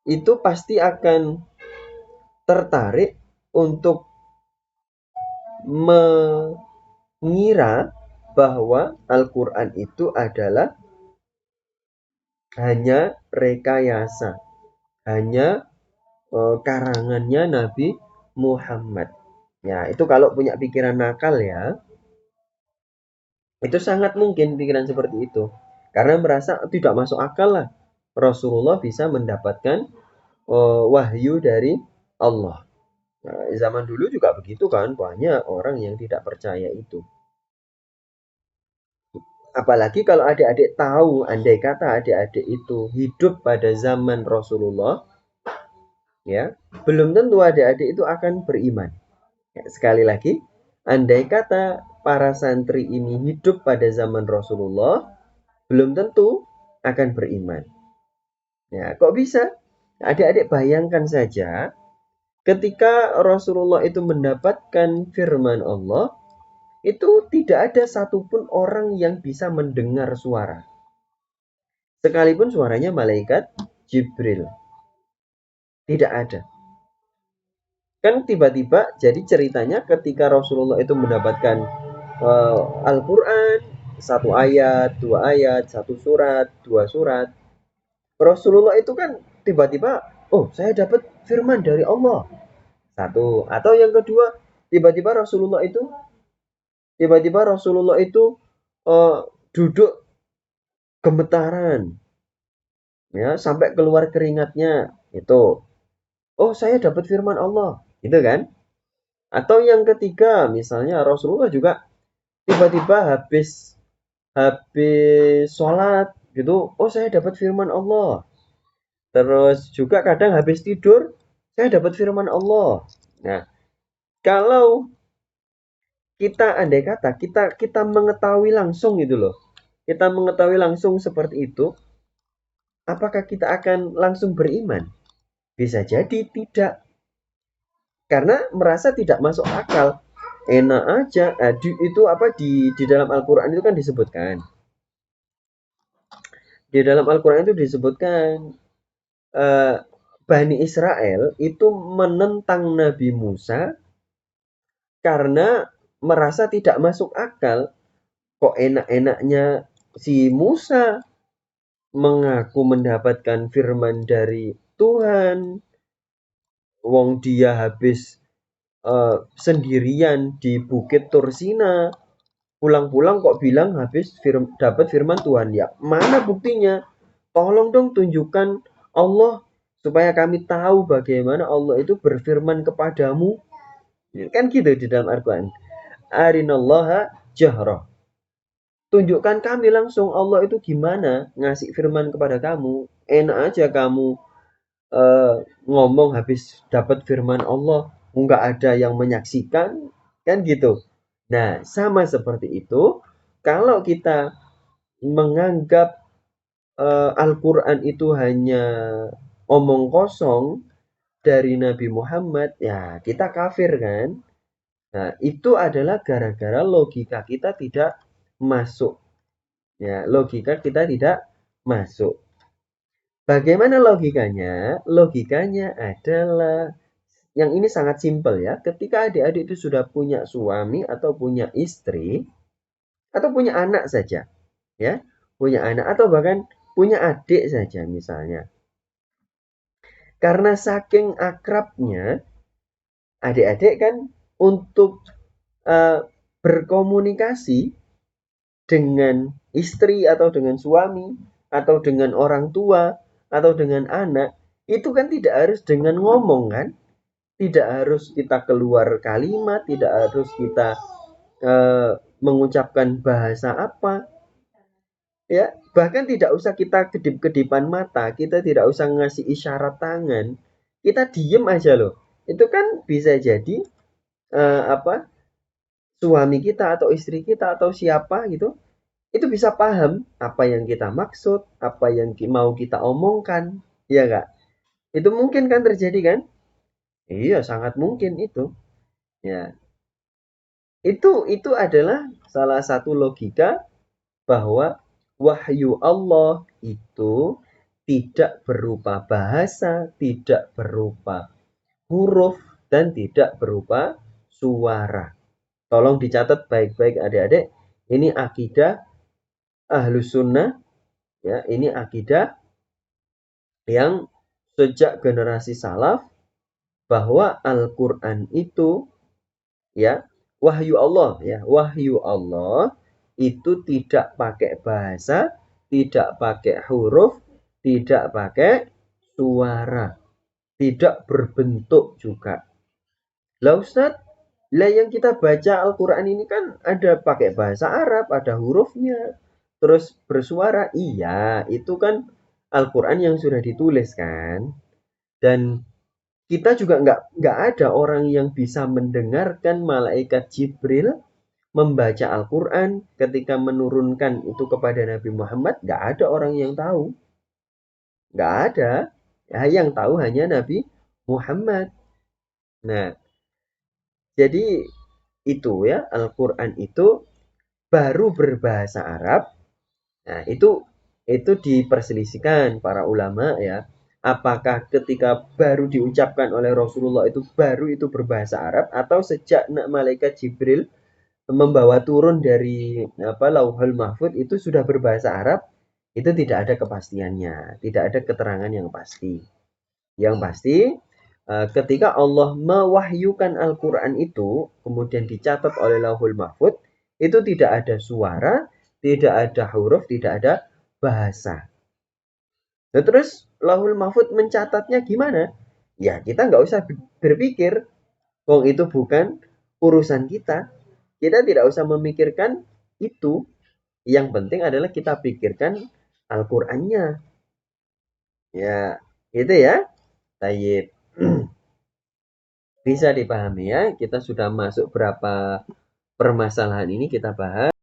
itu pasti akan tertarik untuk mengira bahwa Al-Quran itu adalah hanya rekayasa, hanya karangannya Nabi Muhammad. Ya, itu kalau punya pikiran nakal ya, itu sangat mungkin pikiran seperti itu. Karena merasa tidak masuk akal lah Rasulullah bisa mendapatkan wahyu dari Allah. Nah, zaman dulu juga begitu kan, banyak orang yang tidak percaya itu. Apalagi kalau adik-adik tahu, andai kata adik-adik itu hidup pada zaman Rasulullah, ya, belum tentu adik-adik itu akan beriman. Ya, sekali lagi, andai kata para santri ini hidup pada zaman Rasulullah, belum tentu akan beriman. Ya, kok bisa? Adik-adik bayangkan saja, ketika Rasulullah itu mendapatkan firman Allah, itu tidak ada satupun orang yang bisa mendengar suara. Sekalipun suaranya malaikat Jibril. Tidak ada. Kan tiba-tiba jadi ceritanya ketika Rasulullah itu mendapatkan Al-Quran, satu ayat, dua ayat, satu surat, dua surat. Rasulullah itu kan tiba-tiba, oh saya dapat firman dari Allah. Satu. Atau yang kedua, tiba-tiba Rasulullah itu eh, duduk gemetaran, ya sampai keluar keringatnya. Itu. Oh saya dapat firman Allah. Gitu kan? Atau yang ketiga, misalnya Rasulullah juga tiba-tiba habis habis sholat gitu, oh saya dapat firman Allah. Terus juga kadang habis tidur, saya dapat firman Allah. Nah, kalau kita andai kata kita mengetahui langsung gitu loh. Kita mengetahui langsung seperti itu, apakah kita akan langsung beriman? Bisa jadi tidak. Karena merasa tidak masuk akal. Enak aja. Itu apa di dalam Al-Qur'an itu kan disebutkan. Di dalam Al-Qur'an itu disebutkan eh, Bani Israel itu menentang Nabi Musa karena merasa tidak masuk akal. Kok enak-enaknya si Musa mengaku mendapatkan firman dari Tuhan, wong dia habis sendirian di Bukit Tursina, pulang-pulang kok bilang habis dapat firman Tuhan. Ya, mana buktinya? Tolong dong tunjukkan Allah supaya kami tahu bagaimana Allah itu berfirman kepadamu. Kan gitu di dalam Al-Quran. Arinallaha jahra. Tunjukkan kami langsung Allah itu gimana ngasih firman kepada kamu. Enak aja kamu eh, ngomong habis dapat firman Allah, nggak ada yang menyaksikan, kan gitu. Nah, sama seperti itu, kalau kita menganggap Al-Quran itu hanya omong kosong dari Nabi Muhammad, ya kita kafir kan? Nah, itu adalah gara-gara logika kita tidak masuk. Ya, logika kita tidak masuk. Bagaimana logikanya? Logikanya adalah yang ini sangat simpel ya. Ketika adik-adik itu sudah punya suami atau punya istri atau punya anak saja, ya, punya anak atau bahkan punya adik saja misalnya. Karena saking akrabnya, adik-adik kan untuk eh, berkomunikasi dengan istri atau dengan suami atau dengan orang tua atau dengan anak itu kan tidak harus dengan ngomong kan, tidak harus kita keluar kalimat, tidak harus kita eh, mengucapkan bahasa apa, ya bahkan tidak usah kita kedip-kedipan mata, kita tidak usah ngasih isyarat tangan, kita diem aja loh, itu kan bisa jadi apa, suami kita atau istri kita atau siapa gitu itu bisa paham apa yang kita maksud, apa yang mau kita omongkan, ya kak? Itu mungkin kan terjadi kan? Iya, sangat mungkin itu. Ya, itu adalah salah satu logika bahwa wahyu Allah itu tidak berupa bahasa, tidak berupa huruf, dan tidak berupa suara. Tolong dicatat baik-baik adik-adik. Ini akidah Ahlus Sunnah, ya, ini akidah yang sejak generasi salaf bahwa Al-Qur'an itu ya wahyu Allah, ya, wahyu Allah itu tidak pakai bahasa, tidak pakai huruf, tidak pakai suara, tidak berbentuk juga. Lah Ustaz, lah yang kita baca Al-Qur'an ini kan ada pakai bahasa Arab, ada hurufnya, terus bersuara. Iya, itu kan Al-Qur'an yang sudah ditulis kan. Dan kita juga nggak ada orang yang bisa mendengarkan malaikat Jibril membaca Al-Qur'an ketika menurunkan itu kepada Nabi Muhammad, nggak ada orang yang tahu. Nggak ada. Ya, yang tahu hanya Nabi Muhammad. Nah, jadi itu ya, Al-Qur'an itu baru berbahasa Arab. Nah, itu diperselisihkan para ulama ya. Apakah ketika baru diucapkan oleh Rasulullah itu baru itu berbahasa Arab atau sejak malaikat Jibril membawa turun dari Lauhul Mahfud itu sudah berbahasa Arab? Itu tidak ada kepastiannya, tidak ada keterangan yang pasti. Yang pasti ketika Allah mewahyukan Al-Qur'an itu kemudian dicatat oleh Lauhul Mahfud, itu tidak ada suara, tidak ada huruf, tidak ada bahasa. Nah, terus Lauhul Mahfud mencatatnya gimana? Ya kita nggak usah berpikir, wong itu bukan urusan kita. Kita tidak usah memikirkan itu. Yang penting adalah kita pikirkan Al-Qur'annya. Ya, itu ya. Tayyib. Bisa dipahami ya, kita sudah masuk berapa permasalahan ini kita bahas.